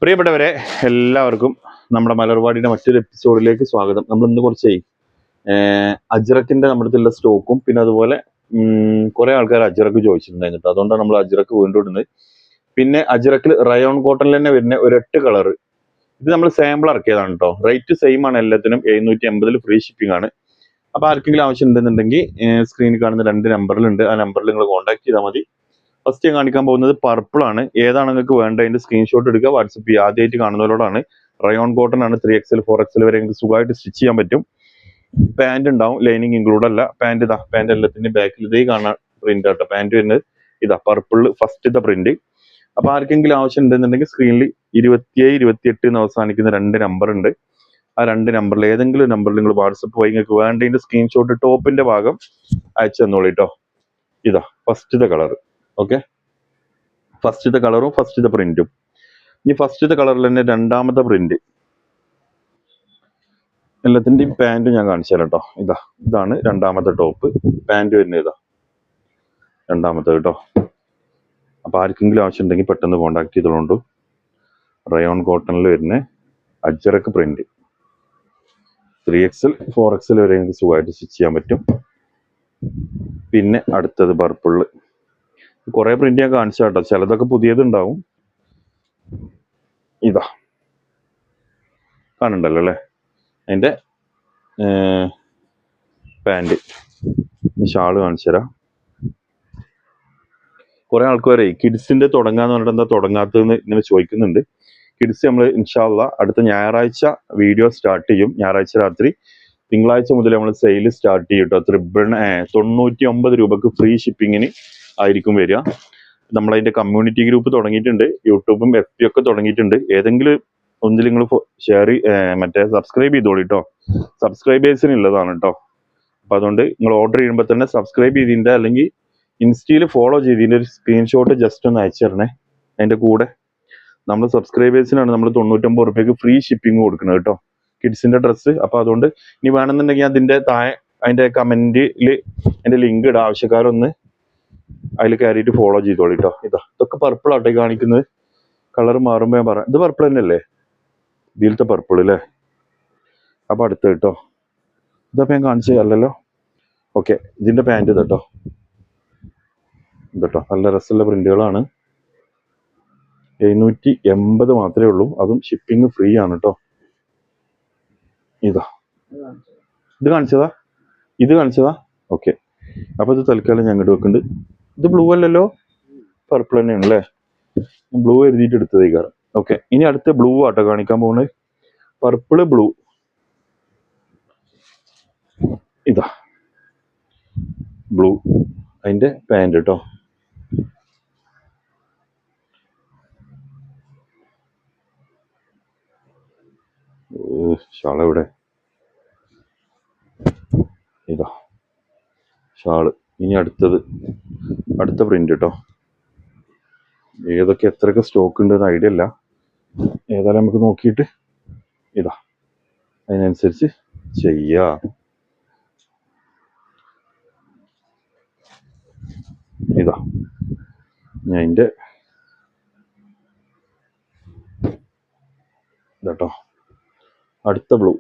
പ്രിയപ്പെട്ടവരെ, എല്ലാവർക്കും നമ്മുടെ മലർവാടിയുടെ മറ്റൊരു എപ്പിസോഡിലേക്ക് സ്വാഗതം. നമ്മൾ ഇന്ന് കുറച്ച് അജ്രക്കിന്റെ നമ്മുടെ അടുത്തുള്ള സ്റ്റോക്കും പിന്നെ അതുപോലെ കുറെ ആൾക്കാർ അജ്രക്ക് ചോദിച്ചിട്ടുണ്ടായിരുന്നു. അതുകൊണ്ടാണ് നമ്മൾ അജ്രക്ക് വീണ്ടും ഇടുന്നത്. പിന്നെ അജ്രക്കിൽ റയോൺ കോട്ടണിൽ തന്നെ വരുന്ന ഒരു 8 കളർ, ഇത് നമ്മൾ സാമ്പിൾ ഇറക്കിയതാണ് കേട്ടോ. റേറ്റ് സെയിം ആണ്, എല്ലാത്തിനും 750 ഫ്രീ ഷിപ്പിംഗ് ആണ്. അപ്പൊ ആർക്കെങ്കിലും ആവശ്യം ഉണ്ടെന്നുണ്ടെങ്കിൽ സ്ക്രീനിൽ കാണുന്ന 2 നമ്പറിലുണ്ട്, ആ നമ്പറിൽ നിങ്ങൾ കോൺടാക്ട് ചെയ്താൽ മതി. ഫസ്റ്റ് ഞാൻ കാണിക്കാൻ പോകുന്നത് പർപ്പിൾ ആണ്. ഏതാണ് നിങ്ങൾക്ക് വേണ്ടത് അതിന്റെ സ്ക്രീൻഷോട്ട് എടുക്കുക, വാട്സപ്പ് ചെയ്യുക. ആദ്യമായിട്ട് കാണുന്നവരോടാണ്. റയോൺ കോട്ടൺ ആണ്. 3XL 4XL വരെ നിങ്ങൾക്ക് സുഖമായിട്ട് സ്റ്റിച്ച് ചെയ്യാൻ പറ്റും. പാന്റ് ഉണ്ടാവും, ലൈനിങ് ഇൻക്ലൂഡ് അല്ല. പാന്റ് പാന്റ് എല്ലാത്തിന്റെ ബാക്കിൽ ഇതേ കാണാൻ പ്രിന്റ് ആട്ടോ. പാന്റ് വരുന്നത് ഇതാ പർപ്പിൾ ഫസ്റ്റത്തെ പ്രിന്റ്. അപ്പൊ ആർക്കെങ്കിലും ആവശ്യം ഉണ്ടെന്നുണ്ടെങ്കിൽ സ്ക്രീനിൽ 27, 28 എന്ന് അവസാനിക്കുന്ന 2 നമ്പർ ഉണ്ട്. ആ 2 നമ്പറിൽ ഏതെങ്കിലും നമ്പറിൽ നിങ്ങൾ വാട്സപ്പ് വഴി നിങ്ങൾക്ക് വേണ്ടതിന്റെ സ്ക്രീൻഷോട്ട് ടോപ്പിന്റെ ഭാഗം അയച്ചു തന്നോളൂ കേട്ടോ. ഇതാ ഫസ്റ്റത്തെ കളർ. ഓക്കെ, ഫസ്റ്റത്തെ കളറും ഫസ്റ്റത്തെ പ്രിന്റും. ഇനി ഫസ്റ്റത്തെ കളറിൽ തന്നെ രണ്ടാമത്തെ പ്രിന്റ്. എല്ലാത്തിന്റെയും പാന്റ് ഞാൻ കാണിച്ചു തരാം കേട്ടോ. ഇതാണ് രണ്ടാമത്തെ ടോപ്പ്. പാന്റ് വരുന്നത് ഇതാ രണ്ടാമത്തെ കേട്ടോ. അപ്പൊ ആർക്കെങ്കിലും ആവശ്യം ഉണ്ടെങ്കിൽ പെട്ടെന്ന് കോണ്ടാക്ട് ചെയ്തോളൂ. റയോൺ കോട്ടണിൽ വരുന്ന അജ്രക്ക് പ്രിന്റ് 3XL 4XL വരെ നിങ്ങൾക്ക് സുഖമായിട്ട് സ്റ്റിച്ച് ചെയ്യാൻ പറ്റും. പിന്നെ അടുത്തത് പർപ്പിള്. കുറെ പ്രിന്റ് ഞാൻ കാണിച്ചു കേട്ടോ, ചിലതൊക്കെ പുതിയതുണ്ടാവും. ഇതാ കാണുന്നുണ്ടല്ലോ അല്ലേ, അതിന്റെ പാന്റ്. ഷാള് കാണിച്ചു തരാം. കുറെ ആൾക്കാരെ കിഡ്സിന്റെ തുടങ്ങാന്ന് പറഞ്ഞിട്ട് എന്താ തുടങ്ങാത്തതെന്ന് ഇങ്ങനെ ചോദിക്കുന്നുണ്ട്. കിഡ്സ് നമ്മൾ ഇൻഷാ അള്ളാ അടുത്ത ഞായറാഴ്ച വീഡിയോ സ്റ്റാർട്ട് ചെയ്യും. ഞായറാഴ്ച രാത്രി. തിങ്കളാഴ്ച മുതൽ നമ്മൾ സെയിൽ സ്റ്റാർട്ട് ചെയ്യും കേട്ടോ. 99 രൂപക്ക് ഫ്രീ ഷിപ്പിങ്ങിന് ആയിരിക്കും വരിക. നമ്മളതിന്റെ കമ്മ്യൂണിറ്റി ഗ്രൂപ്പ് തുടങ്ങിയിട്ടുണ്ട്. യൂട്യൂബും FB ഒക്കെ തുടങ്ങിയിട്ടുണ്ട്. ഏതെങ്കിലും ഒന്നിൽ നിങ്ങൾ സബ്സ്ക്രൈബ് ചെയ്തോളൂ കേട്ടോ. സബ്സ്ക്രൈബേഴ്സിന് ഉള്ളതാണ് കേട്ടോ. അപ്പൊ അതുകൊണ്ട് നിങ്ങൾ ഓർഡർ ചെയ്യുമ്പോൾ തന്നെ സബ്സ്ക്രൈബ് ചെയ്തിന്റെ അല്ലെങ്കിൽ ഇൻസ്റ്റയിൽ ഫോളോ ചെയ്തതിന്റെ ഒരു സ്ക്രീൻഷോട്ട് ജസ്റ്റ് ഒന്ന് അയച്ചു തരണേ. അതിന്റെ കൂടെ നമ്മൾ സബ്സ്ക്രൈബേഴ്സിനാണ് നമ്മൾ 99 രൂപയ്ക്ക് ഫ്രീ ഷിപ്പിംഗ് കൊടുക്കുന്നത് കേട്ടോ, കിഡ്സിന്റെ ഡ്രസ്സ്. അപ്പൊ അതുകൊണ്ട് ഇനി വേണമെന്നുണ്ടെങ്കിൽ അതിന്റെ താഴെ അതിന്റെ കമന്റിൽ അതിന്റെ ലിങ്ക് ഇടാം. ആവശ്യക്കാരൊന്ന് അതിൽ കയറിയിട്ട് ഫോളോ ചെയ്തോളൂ കേട്ടോ. ഇതൊക്കെ പർപ്പിൾ ആട്ടെ കാണിക്കുന്നത്. കളർ മാറുമ്പോ ഞാൻ പറയാം. ഇത് പർപ്പിൾ തന്നെയല്ലേ, ഇതിലത്തെ പർപ്പിൾ അല്ലേ. അപ്പൊ അടുത്ത കേട്ടോ, ഇതപ്പോ ഞാൻ കാണിച്ചു അല്ലല്ലോ. ഓക്കെ, ഇതിന്റെ പാന്റ് ഇതട്ടോ. നല്ല രസമുള്ള പ്രിന്റുകളാണ്. 780 മാത്രമേ ഉള്ളൂ. അതും ഷിപ്പിംഗ് ഫ്രീ ആണ് കേട്ടോ. ഇത് കാണിച്ചതാ. ഓക്കെ, അപ്പൊ ഇത് തൽക്കാലം ഞാൻ ഇങ്ങോട്ട് വെക്കുന്നുണ്ട്. ഇത് ബ്ലൂ അല്ലല്ലോ, പർപ്പിൾ തന്നെയാണ് അല്ലേ. ബ്ലൂ എഴുതിയിട്ട് എടുത്തത് ഈ കാരം. ഓക്കെ, ഇനി അടുത്ത ബ്ലൂ ആട്ടോ കാണിക്കാൻ പോകുന്നത്. Purple blue. ഇതാ ബ്ലൂ, അതിന്റെ പാന്റ് കേട്ടോ. ഷാള് എവിടെ? ഇതാ ഷാള്. ഇനി അടുത്ത പ്രിന്റ് കേട്ടോ. ഏതൊക്കെ എത്രയൊക്കെ സ്റ്റോക്ക് ഉണ്ടെന്ന് ഐഡിയ ഇല്ല. ഏതായാലും നമുക്ക് നോക്കിയിട്ട് അതിനനുസരിച്ച് ചെയ്യാം. ഞാൻ അതിന്റെ ഇതാട്ടോ അടുത്ത ബ്ലൂ.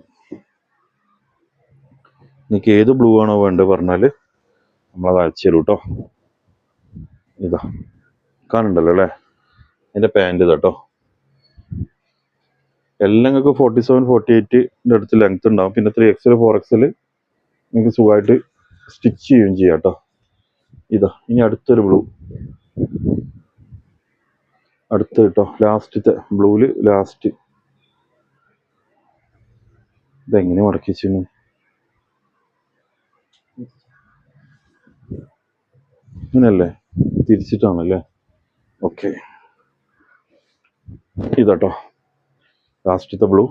നിങ്ങൾക്ക് ഏത് ബ്ലൂ ആണോ വേണ്ടത് പറഞ്ഞാൽ നമ്മളത് അയച്ചു തരും കേട്ടോ. കാണുന്നുണ്ടല്ലോ അല്ലേ, അതിന്റെ പാന്റ് ഇതാട്ടോ. എല്ലാം നിങ്ങൾക്ക് 47, 48 അടുത്ത് ലെങ്ത് ഉണ്ടാവും. പിന്നെ 3XL 4XL നിങ്ങൾക്ക് സുഖമായിട്ട് സ്റ്റിച്ച് ചെയ്യുകയും ചെയ്യാം കേട്ടോ. ഇനി അടുത്തൊരു ബ്ലൂ. അടുത്ത കേട്ടോ, ലാസ്റ്റത്തെ ബ്ലൂല് ലാസ്റ്റ്. ഇതെങ്ങനെ മടക്കി വെച്ചു? ഇങ്ങനല്ലേ, തിരിച്ചിട്ടാണല്ലേ. ഓക്കെ, ഇതാട്ടോ ലാസ്റ്റത്തെ ബ്ലൂ,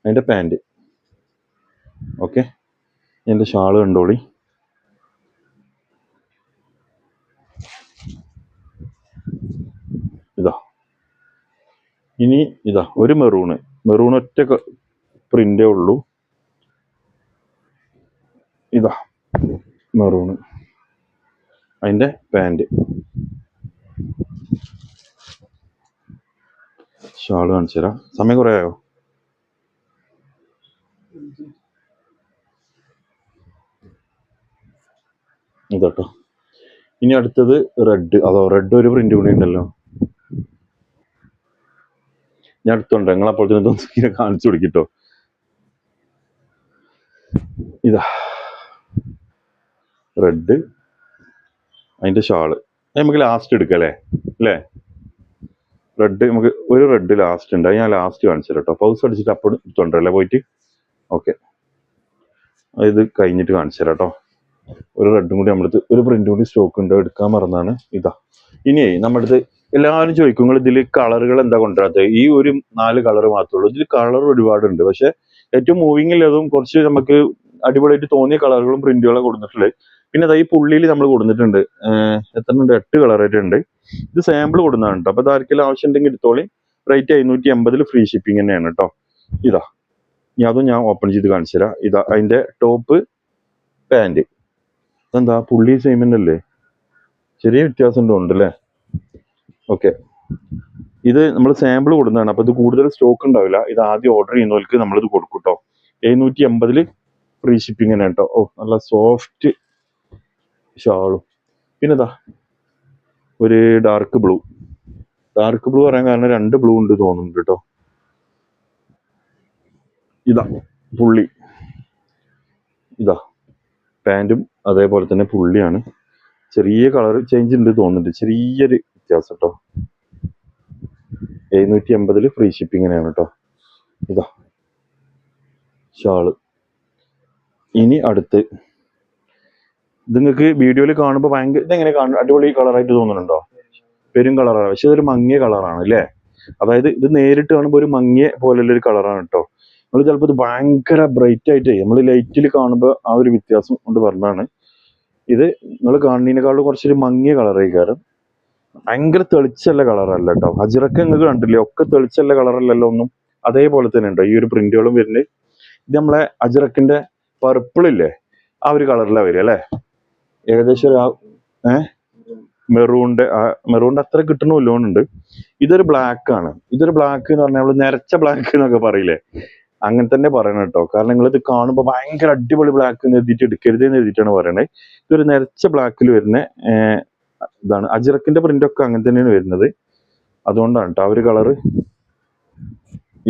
അതിന്റെ പാന്റ്. ഓക്കെ, എൻ്റെ ഷാള് കണ്ടോളി. ഇനി ഒരു മെറൂൺ ഒറ്റ പ്രിന്റേ ഉള്ളൂ. മെറൂണ്, അതിന്റെ പാന്റ്. ഷാള് കാണിച്ചു തരാം. സമയം കുറേ ആയോ? ഇതോട്ടോ. ഇനി അടുത്തത് റെഡ്. അതോ റെഡ് ഒരു പ്രിന്റ് കൂടി ഉണ്ടല്ലോ. ഞാൻ എടുത്തോണ്ട് നിങ്ങളപ്പോൾ കാണിച്ചു കൊടുക്കിട്ടോ. ഇതാ റെഡ്, അതിന്റെ ഷാള് നമുക്ക് ലാസ്റ്റ് എടുക്കാം അല്ലേ? റെഡ് നമുക്ക് ഒരു റെഡ് ലാസ്റ്റ് ഉണ്ട്. ഞാൻ ലാസ്റ്റ് കാണിച്ചു തരാം കേട്ടോ. പൗസ് അടിച്ചിട്ട് അപ്പോൾ എടുത്തോണ്ടല്ലേ പോയിട്ട്. ഓക്കെ, ഇത് കഴിഞ്ഞിട്ട് കാണിച്ചു തരാം കേട്ടോ. ഒരു റെഡും കൂടി നമ്മളടുത്ത് ഒരു പ്രിന്റും കൂടി സ്റ്റോക്ക് ഉണ്ട്, എടുക്കാൻ മറന്നാണ്. ഇതാ. ഇനി നമ്മുടെ അടുത്ത് എല്ലാവരും ചോദിക്കും നിങ്ങൾ ഇതിൽ കളറുകൾ എന്താ കൊണ്ടുവരാത്തത്? ഈ ഒരു 4 കളർ മാത്രമേ ഉള്ളൂ. ഇതിൽ കളർ ഒരുപാടുണ്ട്. പക്ഷെ ഏറ്റവും മൂവിങ്ങിലതും കുറച്ച് നമുക്ക് അടിപൊളിയായിട്ട് തോന്നിയ കളറുകളും പ്രിന്റുകളും കൊടുത്തിട്ടുള്ളത്. പിന്നെ അതാ ഈ പുള്ളിയിൽ നമ്മൾ കൊടുത്തിട്ടുണ്ട്. എത്ര ഉണ്ട്? 8 കളറായിട്ട് ഉണ്ട്. ഇത് സാമ്പിൾ കൊടുക്കുന്നതാണ് കേട്ടോ. അപ്പൊ അതാർക്കെങ്കിലും ആവശ്യം ഉണ്ടെങ്കിൽ എടുത്തോളി. റേറ്റ് 580 ഫ്രീ ഷിപ്പിംഗ് തന്നെയാണ് കേട്ടോ. ഇതാ, ഇനി അതും ഞാൻ ഓപ്പൺ ചെയ്ത് കാണിച്ചു തരാം. ഇതാ അതിന്റെ ടോപ്പ്, പാന്റ്. അതെന്താ പുള്ളി സെയിം അല്ലേ? ചെറിയ വ്യത്യാസം ഉണ്ട് അല്ലേ? ഓക്കെ, ഇത് നമ്മൾ സാമ്പിൾ കൊടുക്കുന്നതാണ്. അപ്പൊ ഇത് കൂടുതൽ സ്റ്റോക്ക് ഉണ്ടാവില്ല. ഇത് ആദ്യം ഓർഡർ ചെയ്യുന്നവർക്ക് നമ്മളിത് കൊടുക്കും കേട്ടോ. 780 ഫ്രീ ഷിപ്പിംഗ് തന്നെ കേട്ടോ. ഓ, നല്ല സോഫ്റ്റ് ഷാളും. പിന്നെ ഇതാ ഒരു ഡാർക്ക് ബ്ലൂ പറയാൻ കാരണം 2 ബ്ലൂ ഉണ്ട് തോന്നുന്നുണ്ട് കേട്ടോ. ഇതാ പുള്ളി. ഇതാ പാൻറ്റും അതേപോലെ തന്നെ പുള്ളിയാണ്. ചെറിയ കളർ ചേഞ്ച് ഉണ്ട് തോന്നുന്നുണ്ട്, ചെറിയൊരു വ്യത്യാസം കേട്ടോ. 780 ഫ്രീ ഷിപ്പിംഗ് തന്നെയാണ് കേട്ടോ. ഇതാ ഷാള്. ഇനി അടുത്ത് നിങ്ങൾക്ക് വീഡിയോയിൽ കാണുമ്പോൾ ഭയങ്കര ഇതെങ്ങനെ കാണും, അടിപൊളി കളറായിട്ട് തോന്നുന്നുണ്ടോ? പെരും കളറാണ്, പക്ഷെ ഇതൊരു മങ്ങിയ കളറാണ് അല്ലേ? അതായത് ഇത് നേരിട്ട് കാണുമ്പോൾ ഒരു മങ്ങിയ പോലുള്ള ഒരു കളറാണ് കേട്ടോ. നമ്മൾ ചിലപ്പോൾ ഇത് ഭയങ്കര ബ്രൈറ്റ് ആയിട്ട് നമ്മൾ ലൈറ്റിൽ കാണുമ്പോൾ ആ ഒരു വ്യത്യാസം കൊണ്ട് പറഞ്ഞാണ്. ഇത് നിങ്ങൾ കാണുന്നതിനേക്കാളും കുറച്ചൊരു മങ്ങിയ കളറായി. കാരണം ഭയങ്കര തെളിച്ചല്ല കളറല്ല കേട്ടോ. അജ്രക്ക് നിങ്ങൾക്ക് കണ്ടില്ലേ, ഒക്കെ തെളിച്ചല്ല കളറല്ലല്ലോ ഒന്നും. അതേപോലെ തന്നെ ഉണ്ടോ ഈ ഒരു പ്രിന്റുകളും വരുന്നത്. ഇത് നമ്മളെ അജ്രക്കിന്റെ പർപ്പിൾ ഇല്ലേ, ആ ഒരു കളറിലാണ് വരിക അല്ലേ? ഏകദേശം മെറൂണിന്റെ അത്ര കിട്ടണ ലോണുണ്ട്. ഇതൊരു ബ്ലാക്ക് ആണ്. ഇതൊരു ബ്ലാക്ക് എന്ന് പറഞ്ഞാൽ നമ്മള് നരച്ച ബ്ലാക്ക് എന്നൊക്കെ പറയില്ലേ, അങ്ങനെ തന്നെ പറയണം കേട്ടോ. കാരണം നിങ്ങൾ ഇത് കാണുമ്പോൾ ഭയങ്കര അടിപൊളി ബ്ലാക്ക് എന്ന് എഴുതിയിട്ട് എടുക്കരുത് എന്ന് എഴുതിയിട്ടാണ് പറയണത്. ഇതൊരു നരച്ച ബ്ലാക്കിൽ വരുന്ന ഇതാണ്. അജ്രക്കിന്റെ പ്രിന്റ് ഒക്കെ അങ്ങനെ തന്നെയാണ് വരുന്നത്. അതുകൊണ്ടാണ് കേട്ടോ ആ ഒരു കളറ്.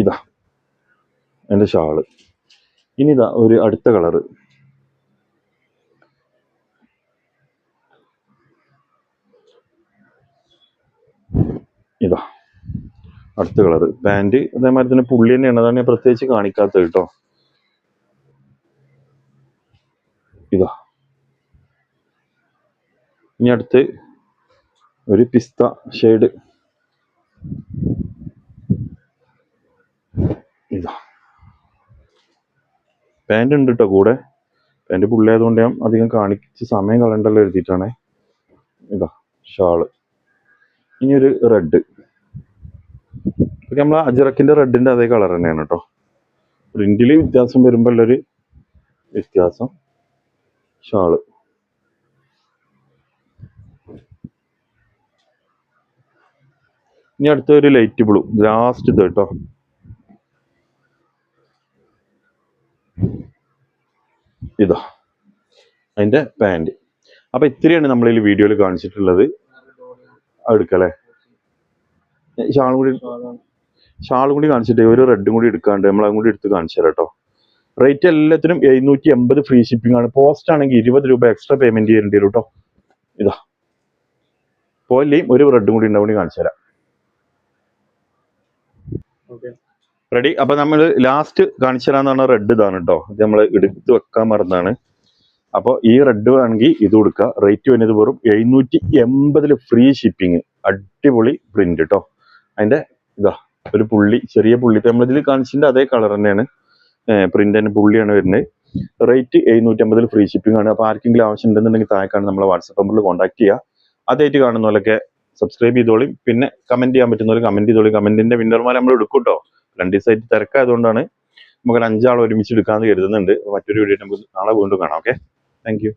ഇതാ എന്റെ ഷാള്. ഇനി ഇതാ ഒരു അടുത്ത കളറ്. ഇതാ അടുത്ത കളറ്. പാന്റ് അതേമാതിരി തന്നെ പുള്ളി തന്നെയാണ്. അതാണ് ഞാൻ പ്രത്യേകിച്ച് കാണിക്കാത്തത് കേട്ടോ. ഇതാ ഇനി അടുത്ത് ഒരു പിസ്ത ഷെയ്ഡ്. ഇതാ പാന്റ് ഉണ്ട് കേട്ടോ കൂടെ. പാന്റ് പുള്ളി ആയതുകൊണ്ട് ഞാൻ അധികം കാണിച്ച് സമയം കളണ്ടല്ലോ എഴുതിയിട്ടാണ്. ഇതാ ഷാള്. ഇനി ഒരു റെഡ്. നമ്മളെ അജ്രക്കിന്റെ റെഡിന്റെ അതേ കളർ തന്നെയാണ് കേട്ടോ. പ്രിന്റില് വ്യത്യാസം വരുമ്പോൾ ഉള്ളൊരു വ്യത്യാസം. ഷാള്. ഇനി അടുത്ത ഒരു ലൈറ്റ് ബ്ലൂ, ലാസ്റ്റ് ഇത് കേട്ടോ. ഇതാ അതിന്റെ പാന്റ്. അപ്പൊ ഇത്രയാണ് നമ്മൾ ഈ വീഡിയോയിൽ കാണിച്ചിട്ടുള്ളത്. എടുക്കല്ലേ? ഷാളും കൂടി കാണിച്ചിട്ട് ഒരു റെഡും കൂടി എടുക്കാണ്ട് നമ്മളതും കൂടി എടുത്ത് കാണിച്ചു തരാം കേട്ടോ. റേറ്റ് എല്ലാത്തിനും 780 ഫ്രീ ഷിപ്പിംഗ് ആണ്. പോസ്റ്റ് ആണെങ്കിൽ 20 രൂപ എക്സ്ട്രാ പേയ്മെന്റ് ചെയ്യേണ്ടി വരും കേട്ടോ. ഇതാ പോലെയും ഒരു റെഡും കൂടി ഉണ്ടാവും, കാണിച്ചു തരാം. റെഡി. അപ്പൊ നമ്മൾ ലാസ്റ്റ് കാണിച്ചു തരാന്ന് പറഞ്ഞ റെഡ് ഇതാണ് കേട്ടോ. ഇത് നമ്മൾ എടുത്ത് വെക്കാൻ മറന്നാണ്. അപ്പോൾ ഈ റെഡ് വേണമെങ്കിൽ ഇത് കൊടുക്കുക. റേറ്റ് വരുന്നത് വെറും 780 ഫ്രീ ഷിപ്പിംഗ്. അടിപൊളി പ്രിന്റ് കേട്ടോ. അതിന്റെ ഇതാ ഒരു പുള്ളി, ചെറിയ പുള്ളി. നമ്മളിതിൽ കാണിച്ചിട്ട് അതേ കളർ തന്നെയാണ്. പ്രിന്റ് തന്നെ പുള്ളിയാണ് വരുന്നത്. റേറ്റ് 780 ഫ്രീ ഷിപ്പിംഗ് ആണ്. അപ്പോൾ ആർക്കെങ്കിലും ആവശ്യം ഉണ്ടെന്നുണ്ടെങ്കിൽ താഴെക്കാണ് നമ്മളെ വാട്സാപ്പ് നമ്പറിൽ കോൺടാക്ട് ചെയ്യുക. അതായിട്ട് കാണുന്നവരൊക്കെ സബ്സ്ക്രൈബ് ചെയ്തോളി. പിന്നെ കമന്റ് ചെയ്യാൻ പറ്റുന്നവർ കമന്റ് ചെയ്തോളി. കമന്റിന്റെ വിന്നർമാരെ നമ്മൾ എടുക്കും കേട്ടോ. 2 ദിവസമായിട്ട് തിരക്കായതുകൊണ്ടാണ് നമുക്ക് 5 ആൾ ഒരുമിച്ച് എടുക്കാമെന്ന് കരുതുന്നുണ്ട്. മറ്റൊരു വീഡിയോ നമുക്ക് നാളെ വീണ്ടും കാണാം. Okay, thank you.